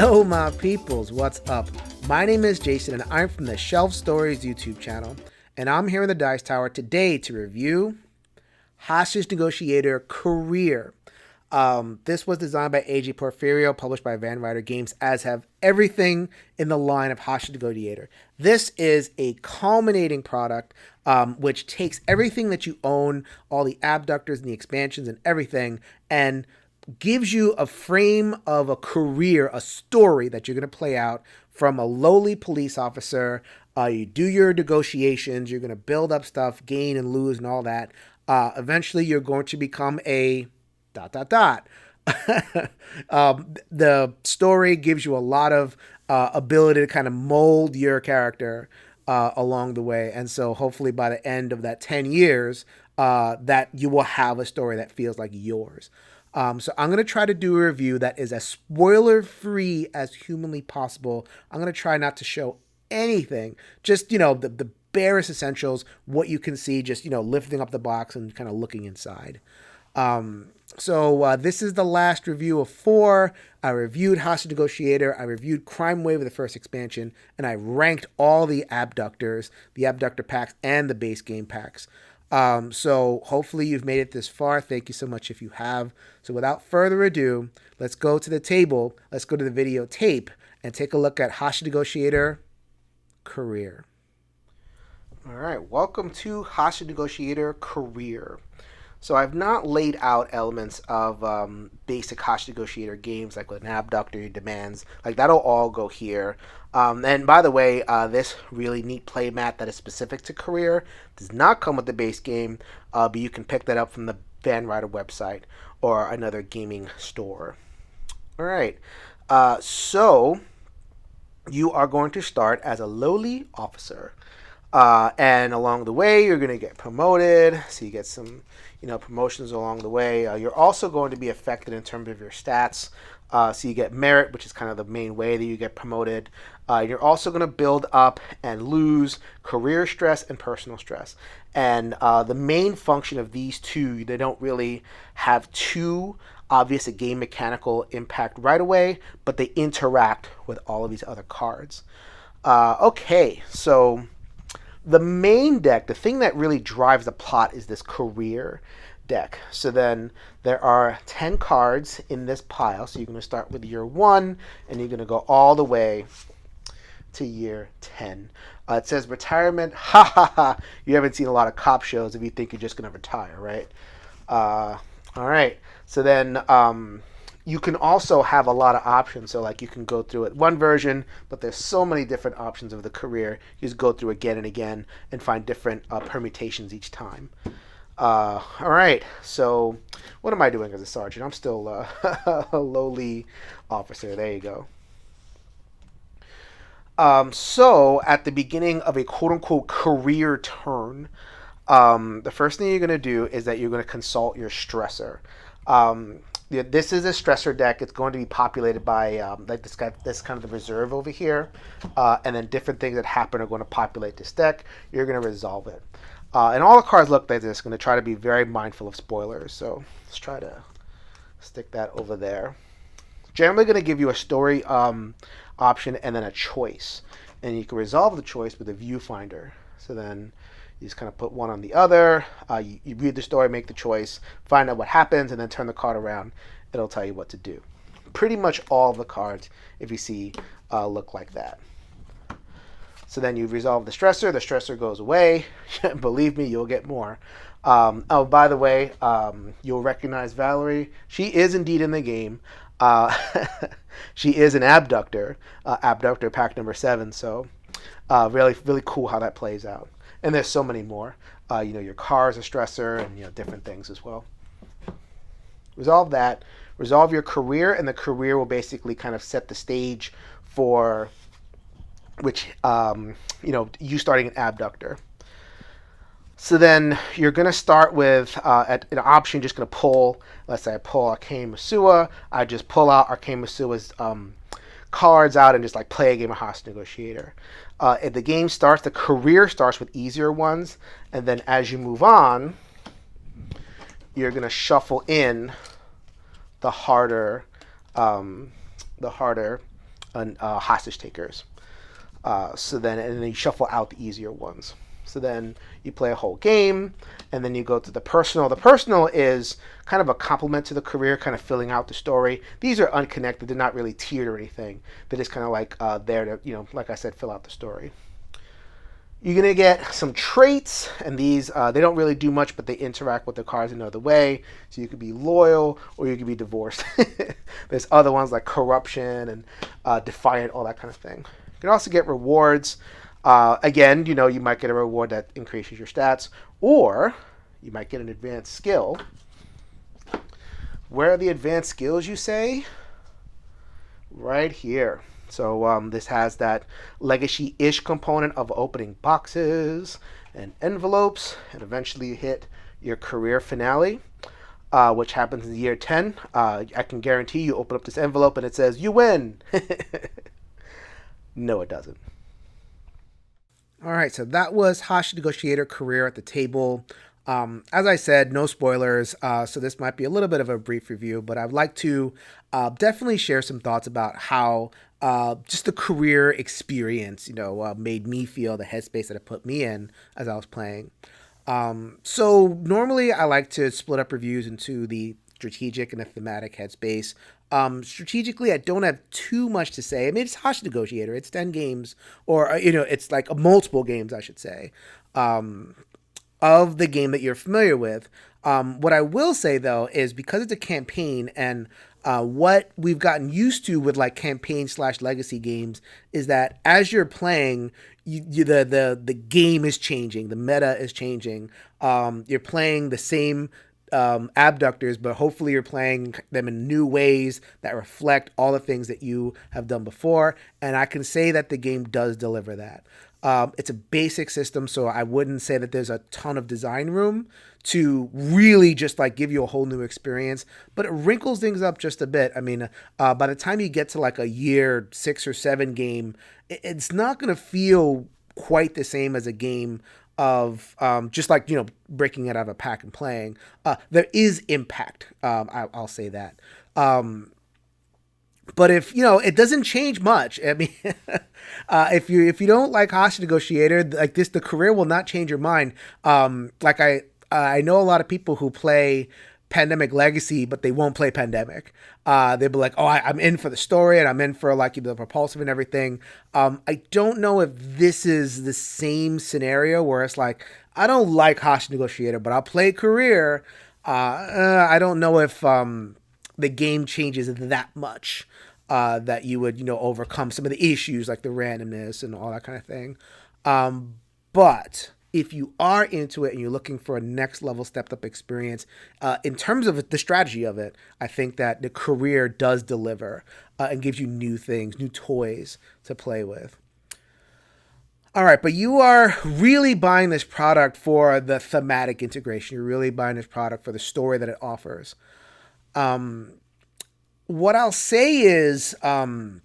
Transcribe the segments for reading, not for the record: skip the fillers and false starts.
Yo, my peoples, what's up? My name is Jason, and I'm from the Shelf Stories YouTube channel, and I'm here in the Dice Tower today to review Hostage Negotiator Career. This was designed by A.G. Porfirio, published by Van Ryder Games, as have everything in the line of Hostage Negotiator. This is a culminating product which takes everything that you own, all the abductors and the expansions and everything, and gives you a frame of a career, a story that you're going to play out from a lowly police officer. You do your negotiations, you're going to build up stuff, gain and lose and all that. Eventually, you're going to become a ... The story gives you a lot of ability to kind of mold your character along the way. And so hopefully by the end of that 10 years, that you will have a story that feels like yours. So I'm going to try to do a review that is as spoiler-free as humanly possible. I'm going to try not to show anything, just, the barest essentials, what you can see, just, lifting up the box and kind of looking inside. So this is the last review of 4. I reviewed Hostage Negotiator, I reviewed Crime Wave of the first expansion, and I ranked all the abductors, the abductor packs, and the base game packs. So hopefully you've made it this far. Thank you so much if you have. So without further ado, let's go to the table. Let's go to the videotape and take a look at Hostage Negotiator Career. All right, welcome to Hostage Negotiator Career. So I've not laid out elements of basic Hostage Negotiator games, like with an abductor demands. Like, that'll all go here. And by the way, this really neat play mat that is specific to Career does not come with the base game, but you can pick that up from the Van Ryder website or another gaming store. All right, so you are going to start as a lowly officer. And along the way, you're going to get promoted. So you get some, promotions along the way. You're also going to be affected in terms of your stats. So you get merit, which is kind of the main way that you get promoted. You're also going to build up and lose career stress and personal stress. And the main function of these two, they don't really have too obvious a game mechanical impact right away, but they interact with all of these other cards. Okay, so the main deck, the thing that really drives the plot, is this career deck. So then there are 10 cards in this pile. So you're going to start with year 1, and you're going to go all the way to year 10. It says retirement. Ha ha ha. You haven't seen a lot of cop shows if you think you're just going to retire, right? All right. So then you can also have a lot of options. So like you can go through it one version, but there's so many different options of the career. You just go through again and again and find different permutations each time. All right, so what am I doing as a sergeant? I'm still a lowly officer. There you go. So at the beginning of a quote-unquote career turn, the first thing you're going to do is that you're going to consult your stressor. This is a stressor deck. It's going to be populated by like this guy. This kind of the reserve over here, and then different things that happen are going to populate this deck. You're going to resolve it, and all the cards look like this. Going to try to be very mindful of spoilers. So let's try to stick that over there. Generally, going to give you a story option and then a choice, and you can resolve the choice with a viewfinder. So then you just kind of put one on the other. You read the story, make the choice, find out what happens, and then turn the card around. It'll tell you what to do. Pretty much all of the cards, if you see, look like that. So then you resolve the stressor goes away. Believe me, you'll get more. Oh, by the way, you'll recognize Valerie. She is indeed in the game. She is an abductor, abductor pack number 7. So really, really cool how that plays out. And there's so many more. Your car is a stressor, and different things as well. Resolve that. Resolve your career, and the career will basically kind of set the stage for which you starting an abductor. So then you're going to start with at an option, just going to pull. Let's say I pull Arcane Masua. I just pull out Arcane Masua's cards out and just like play a game of Hostage Negotiator. If the game starts, the career starts with easier ones, and then as you move on, you're going to shuffle in the harder hostage takers. And then you shuffle out the easier ones. So then you play a whole game, and then you go to the personal. The personal is kind of a complement to the career, kind of filling out the story. These are unconnected; they're not really tiered or anything. They're just kind of like there to, like I said, fill out the story. You're gonna get some traits, and these they don't really do much, but they interact with the cards another way. So you could be loyal, or you could be divorced. There's other ones like corruption and defiant, all that kind of thing. You can also get rewards. Again, you might get a reward that increases your stats, or you might get an advanced skill. Where are the advanced skills, you say? Right here. So this has that legacy-ish component of opening boxes and envelopes, and eventually you hit your career finale, which happens in year 10. I can guarantee you open up this envelope and it says, "You win." No, it doesn't. All right, so that was Hostage Negotiator Career at the Table. As I said, no spoilers, so this might be a little bit of a brief review, but I'd like to definitely share some thoughts about how just the career experience, made me feel, the headspace that it put me in as I was playing. So normally I like to split up reviews into the strategic and the thematic headspace. Strategically, I don't have too much to say. I mean, it's Hostage Negotiator. It's 10 games, or, it's like multiple games, I should say, of the game that you're familiar with. What I will say, though, is because it's a campaign, and what we've gotten used to with like campaign/legacy games is that as you're playing, the game is changing, the meta is changing. You're playing the same abductors, but hopefully you're playing them in new ways that reflect all the things that you have done before. And I can say that the game does deliver that. It's a basic system, so I wouldn't say that there's a ton of design room to really just like give you a whole new experience, but it wrinkles things up just a bit. I mean, by the time you get to like a year 6 or 7 game, it's not going to feel quite the same as a game of just like, breaking it out of a pack and playing. There is impact. I'll say that. But if it doesn't change much. I mean, if you don't like Hostage Negotiator, like this, the career will not change your mind. Like I know a lot of people who play Pandemic Legacy, but they won't play Pandemic. They'll be like, "Oh, I'm in for the story, and I'm in for like the propulsive and everything." I don't know if this is the same scenario where it's like, I don't like Hostage Negotiator, but I'll play career. I don't know if the game changes that much. That you would, overcome some of the issues like the randomness and all that kind of thing. But if you are into it and you're looking for a next level stepped up experience, in terms of the strategy of it, I think that the career does deliver and gives you new things, new toys to play with. All right, but you are really buying this product for the thematic integration. You're really buying this product for the story that it offers. What I'll say is amazing.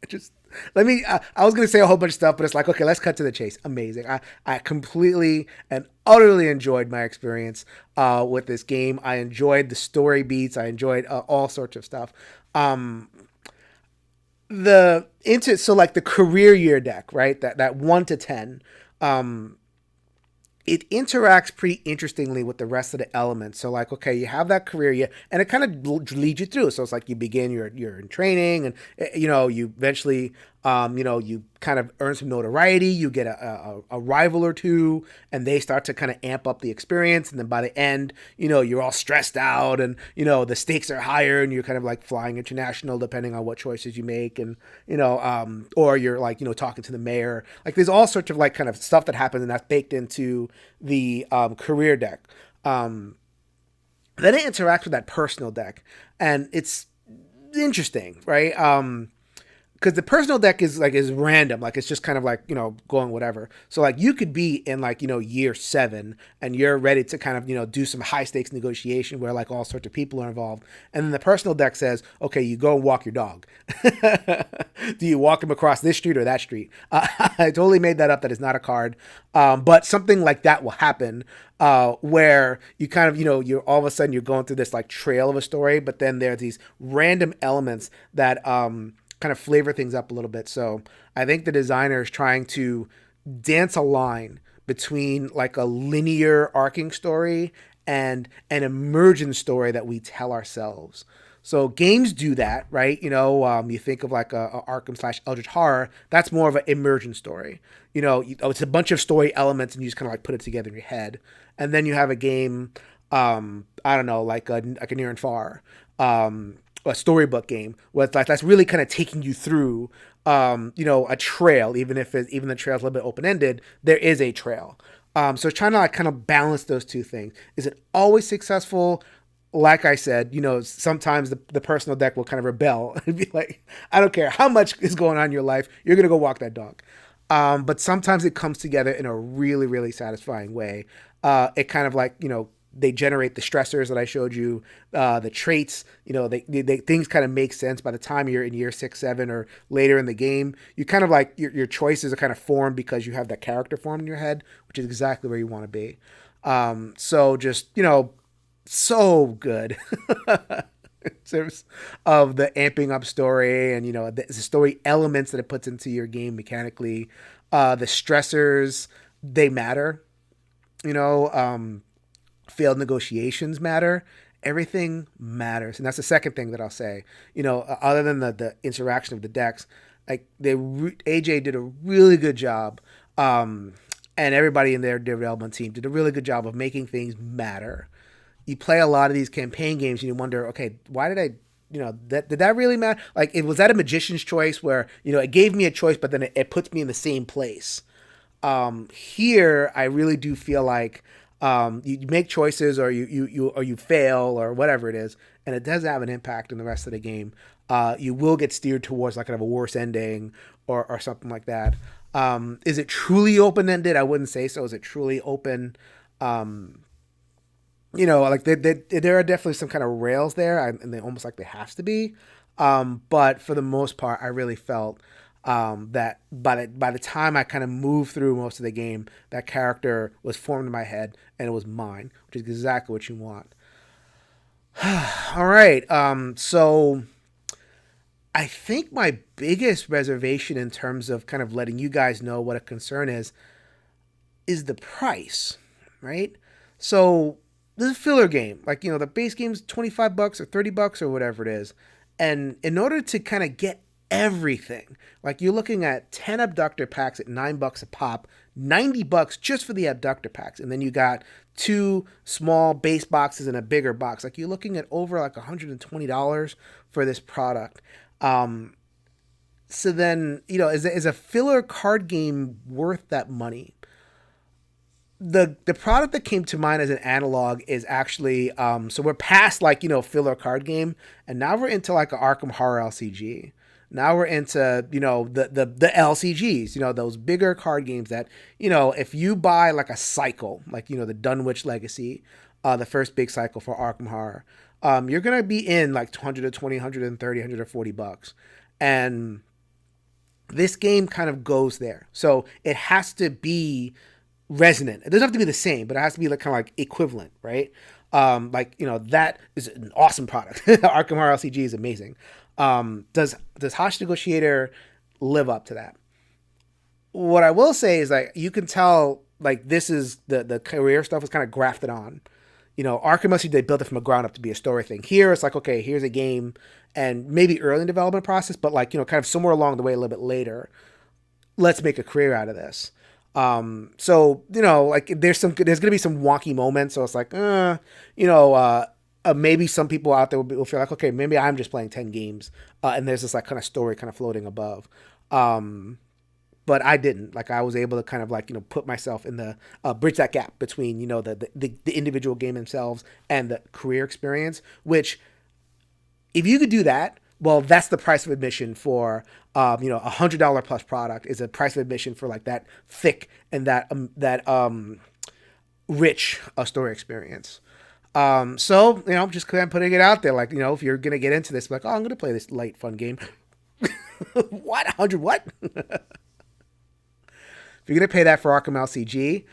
Just let me. I was gonna say a whole bunch of stuff, but it's like, okay, let's cut to the chase. Amazing. I completely and utterly enjoyed my experience with this game. I enjoyed the story beats. I enjoyed all sorts of stuff. So like the career year deck, right? That 1 to 10. It interacts pretty interestingly with the rest of the elements. So like, okay, you have that career year, and it kind of leads you through. So it's like you begin, you're in training, and you eventually, you kind of earn some notoriety. You get a rival or two, and they start to kind of amp up the experience. And then by the end, you're all stressed out, and the stakes are higher, and you're kind of like flying international, depending on what choices you make, and or you're like talking to the mayor. Like there's all sorts of like kind of stuff that happens, and that's baked into the career deck. Then it interacts with that personal deck, and it's interesting, right? because the personal deck is random, like it's just kind of like going whatever. So like you could be in like year 7 and you're ready to kind of do some high stakes negotiation where like all sorts of people are involved, and then the personal deck says, okay, you go and walk your dog. Do you walk him across this street or that street? I totally made that up. That is not a card, but something like that will happen, where you kind of you're all of a sudden you're going through this like trail of a story, but then there's these random elements that kind of flavor things up a little bit. So I think the designer is trying to dance a line between like a linear arcing story and an emergent story that we tell ourselves. So games do that, right? You think of like a Arkham / Eldritch Horror. That's more of an emergent story. It's a bunch of story elements, and you just kind of like put it together in your head. And then you have a game, I don't know, like a near and far, a storybook game where that's really kind of taking you through, a trail. Even if even the trail's a little bit open ended, there is a trail. So trying to like kind of balance those two things. Is it always successful? Like I said, sometimes the personal deck will kind of rebel and be like, I don't care how much is going on in your life, you're gonna go walk that dog. But sometimes it comes together in a really, really satisfying way. It kind of like they generate the stressors that I showed you, the traits. They things kind of make sense by the time you're in year 6, 7, or later in the game. You kind of like your choices are kind of formed because you have that character formed in your head, which is exactly where you want to be. So just so good in terms of the amping up story and the story elements that it puts into your game mechanically. The stressors, they matter. Failed negotiations matter. Everything matters, and that's the second thing that I'll say. Other than the interaction of the decks, like AJ did a really good job, and everybody in their development team did a really good job of making things matter. You play a lot of these campaign games and you wonder, okay, why did I, did that really matter? Like, was that a magician's choice where, it gave me a choice, but then it puts me in the same place? Here, I really do feel like you make choices or you fail or whatever it is, and it does have an impact on the rest of the game. You will get steered towards like kind of a worse ending or something like that. Is it truly open-ended? I wouldn't say so. Is it truly open? Like there are definitely some kind of rails there, and they almost like they have to be. But for the most part, I really felt that by the time I kind of moved through most of the game, that character was formed in my head and it was mine, which is exactly what you want. All right. So I think my biggest reservation in terms of kind of letting you guys know what a concern is the price, right? So this is a filler game. Like, the base game's $25 or $30 or whatever it is. And in order to kind of get everything, like you're looking at 10 abductor packs at $9 a pop, $90 just for the abductor packs. And then you got 2 small base boxes and a bigger box. Like you're looking at over like $120 for this product. So then, is a filler card game worth that money? The product that came to mind as an analog is actually so we're past like filler card game, and now we're into like an Arkham Horror LCG. Now we're into the LCGs, those bigger card games that if you buy like a cycle, like the Dunwich Legacy, the first big cycle for Arkham Horror, you're gonna be in like 120, 130, $140, and this game kind of goes there. So it has to be resonant. It doesn't have to be the same, but it has to be like kind of like equivalent, right? That is an awesome product. Arkham Horror LCG is amazing. Does Hostage Negotiator live up to that? What I will say is like you can tell like this is the career stuff is kind of grafted on. Arkham LCG, they built it from the ground up to be a story thing. Here it's like, okay, here's a game, and maybe early in the development process, but like kind of somewhere along the way a little bit later, let's make a career out of this. So like there's gonna be some wonky moments. So it's like, maybe some people out there will feel like, okay, maybe I'm just playing 10 games, and there's this like kind of story kind of floating above. But I didn't. Like I was able to kind of like put myself in the bridge that gap between the individual game themselves and the career experience. Which, if you could do that, Well, that's the price of admission for $100 plus product is a price of admission for like that thick and that rich story experience. So just kind of putting it out there, like if you're gonna get into this, like, oh, I'm gonna play this light, fun game. What 100? What? If you're gonna pay that for Arkham LCG,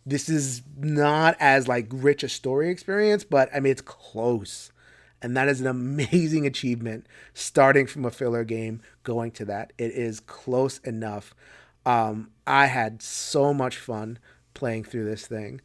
this is not as like rich a story experience, but I mean it's close, and that is an amazing achievement. Starting from a filler game, going to that, it is close enough. I had so much fun playing through this thing.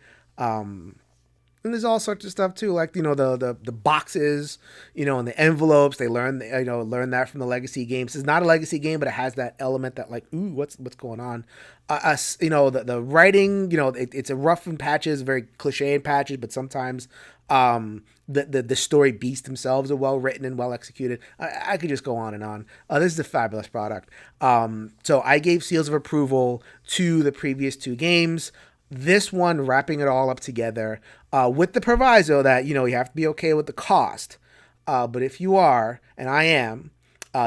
And there's all sorts of stuff too, like the boxes, and the envelopes. They learn that from the legacy games. It's not a legacy game, but it has that element that like, ooh, what's going on? The writing, it's a rough in patches, very cliche in patches, but sometimes the story beats themselves are well written and well executed. I could just go on and on. This is a fabulous product. So I gave seals of approval to the previous two games. This one wrapping it all up together with the proviso that you have to be okay with the cost. But if you are, and I am,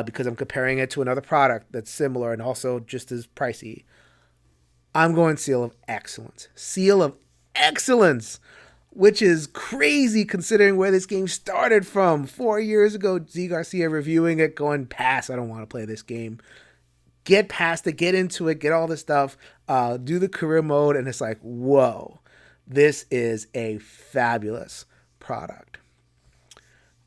because I'm comparing it to another product that's similar and also just as pricey, I'm going Seal of Excellence. Seal of Excellence, which is crazy considering where this game started from. 4 years ago, Z Garcia reviewing it, going, pass, I don't want to play this game. Get past it, get into it, get all this stuff, do the career mode, and it's like, whoa, this is a fabulous product.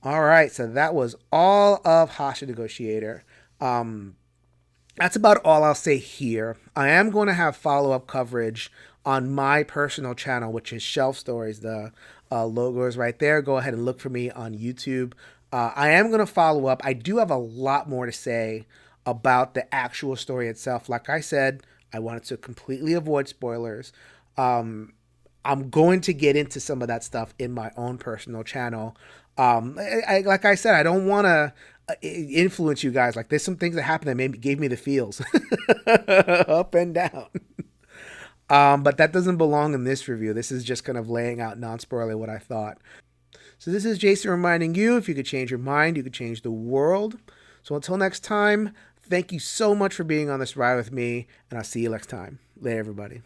All right, so that was all of Hostage Negotiator. That's about all I'll say here. I am going to have follow-up coverage on my personal channel, which is Shelf Stories. The logo is right there. Go ahead and look for me on YouTube. I am going to follow up. I do have a lot more to say about the actual story itself. Like I said, I wanted to completely avoid spoilers. I'm going to get into some of that stuff in my own personal channel. Like I said, I don't want to influence you guys. Like there's some things that happened that gave me the feels up and down. But that doesn't belong in this review. This is just kind of laying out non-spoiler what I thought. So this is Jason reminding you, if you could change your mind, you could change the world. So until next time, thank you so much for being on this ride with me, and I'll see you next time. Later, everybody.